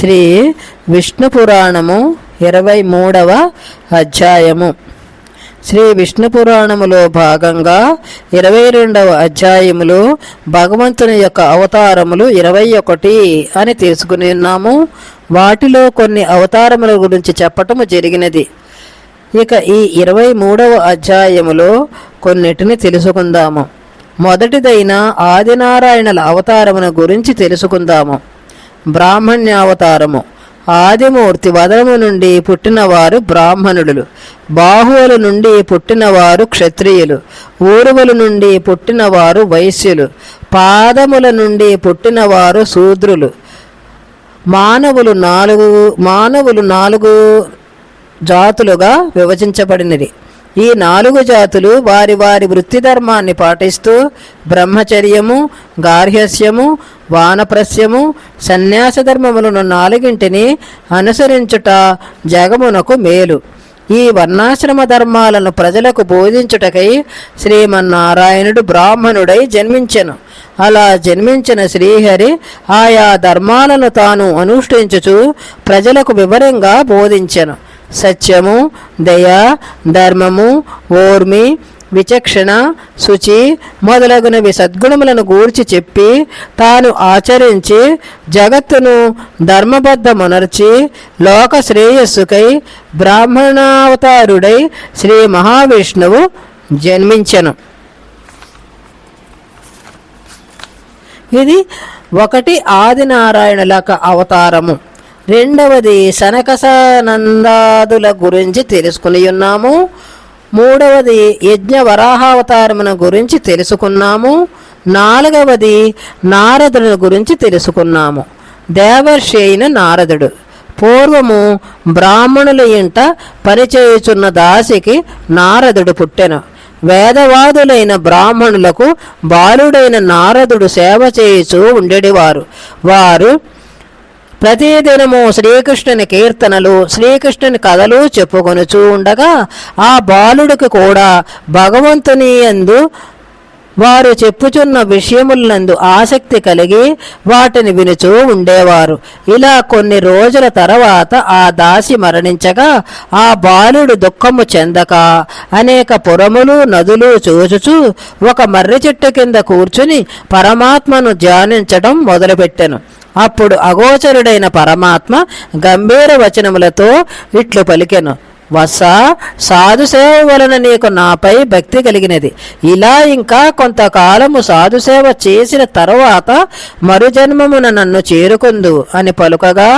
శ్రీ విష్ణు పురాణము 23వ అధ్యాయము. శ్రీ విష్ణు పురాణములో భాగంగా 22వ అధ్యాయములో భగవంతుని యొక్క అవతారములు 21 అని తెలుసుకుని ఉన్నాము. వాటిలో కొన్ని అవతారముల గురించి చెప్పటము జరిగినది. ఇక ఈ 23వ అధ్యాయములో కొన్నిటిని తెలుసుకుందాము. మొదటిదైన ఆదినారాయణుల అవతారముల గురించి తెలుసుకుందాము. బ్రాహ్మణ్యావతారము. ఆదిమూర్తి వదనము నుండి పుట్టినవారు బ్రాహ్మణులు, బాహువుల నుండి పుట్టినవారు క్షత్రియులు, ఊరువుల నుండి పుట్టినవారు వైశ్యులు, పాదముల నుండి పుట్టినవారు శూద్రులు. మానవులు నాలుగు జాతులుగా విభజించబడినది. ఈ 4 జాతులు వారి వారి వృత్తి ధర్మాన్ని పాటిస్తూ బ్రహ్మచర్యము, గార్హస్యము, వానప్రస్యము, సన్యాస ధర్మములను 4 అనుసరించుట జగమునకు మేలు. ఈ వర్ణాశ్రమ ధర్మాలను ప్రజలకు బోధించుటకై శ్రీమన్నారాయణుడు బ్రాహ్మణుడై జన్మించెను. అలా జన్మించిన శ్రీహరి ఆయా ధర్మాలను తాను అనుష్ఠించుచు ప్రజలకు వివరంగా బోధించెను. సత్యము, దయ, ధర్మము, ఓర్మి, విచక్షణ, శుచి మొదలగునవి సద్గుణములను గూర్చి చెప్పి తాను ఆచరించి జగత్తును ధర్మబద్ధమునర్చి లోక శ్రేయస్సుకై బ్రాహ్మణావతారుడై శ్రీ మహావిష్ణువు జన్మించెను. ఇది 1 ఆదినారాయణుల అవతారము. రెండవది సనకసనందాదుల గురించి తెలుసుకుని ఉన్నాము. మూడవది యజ్ఞ వరాహావతారమున గురించి తెలుసుకున్నాము. 4వది నారదుని గురించి తెలుసుకున్నాము. దేవర్షి అయిన నారదుడు పూర్వము బ్రాహ్మణుల ఇంట పనిచేయుచున్న దాసికి నారదుడు పుట్టెను. వేదవాదులైన బ్రాహ్మణులకు బాలుడైన నారదుడు సేవ చేయుచూ ఉండేవారు. వారు ప్రతిదినము శ్రీకృష్ణుని కీర్తనలు, శ్రీకృష్ణుని కథలు చెప్పుకొనుచూ ఉండగా ఆ బాలుడికి కూడా భగవంతుని యందు వారు చెప్పుచున్న విషయములందు ఆసక్తి కలిగి వాటిని వినుచూ ఉండేవారు. ఇలా కొన్ని రోజుల తర్వాత ఆ దాసి మరణించగా ఆ బాలుడు దుఃఖము చెందక అనేక పురములు, నదులు చూచుచూ ఒక మర్రి చెట్టు కింద కూర్చుని పరమాత్మను ధ్యానించడం మొదలుపెట్టెను. అప్పుడు అగోచరుడైన పరమాత్మ గంభీర వచనములతో ఇట్లు పలికెను: వత్సా, సాధుసేవ వలన నీకు నాపై భక్తి కలిగినది. ఇలా ఇంకా కొంతకాలము సాధుసేవ చేసిన తరువాత మరుజన్మమున నన్ను చేరుకుందు అని పలుకగా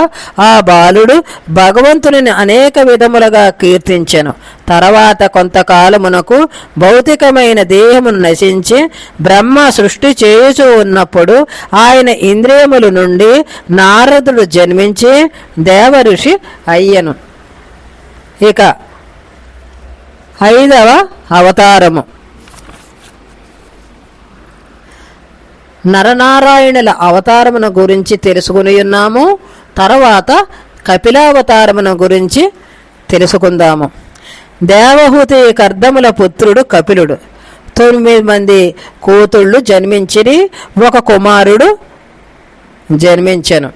ఆ బాలుడు భగవంతుని అనేక విధములుగా కీర్తించెను. తర్వాత కొంతకాలమునకు భౌతికమైన దేహమును నశించి బ్రహ్మ సృష్టి చేయుచూ ఉన్నప్పుడు ఆయన ఇంద్రియముల నుండి నారదుడు జన్మించి దేవఋషి అయ్యను. ఇక 5వ అవతారము. నరనారాయణుల అవతారమును గురించి తెలుసుకుని ఉన్నాము. తర్వాత కపిలావతారమును గురించి తెలుసుకుందాము. దేవహూతి కర్దముల పుత్రుడు కపిలుడు. 9 మంది కూతుళ్ళు జన్మించిరి, ఒక కుమారుడు జన్మించెను.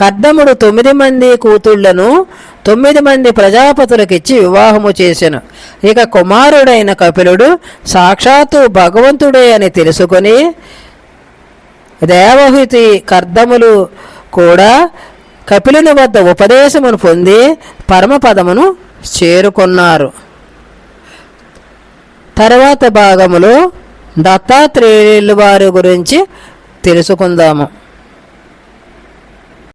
కర్దముడు 9 మంది కూతుళ్లను 9 మంది ప్రజాపతులకిచ్చి వివాహము చేసెను. ఇక కుమారుడైన కపిలుడు సాక్షాత్తు భగవంతుడే అని తెలుసుకొని దేవహూతి కర్దములు కూడా కపిలుని వద్ద ఉపదేశమును పొంది పరమపదమును చేరుకున్నారు. తర్వాత భాగములో దత్తాత్రేయుల వారి గురించి తెలుసుకుందాము.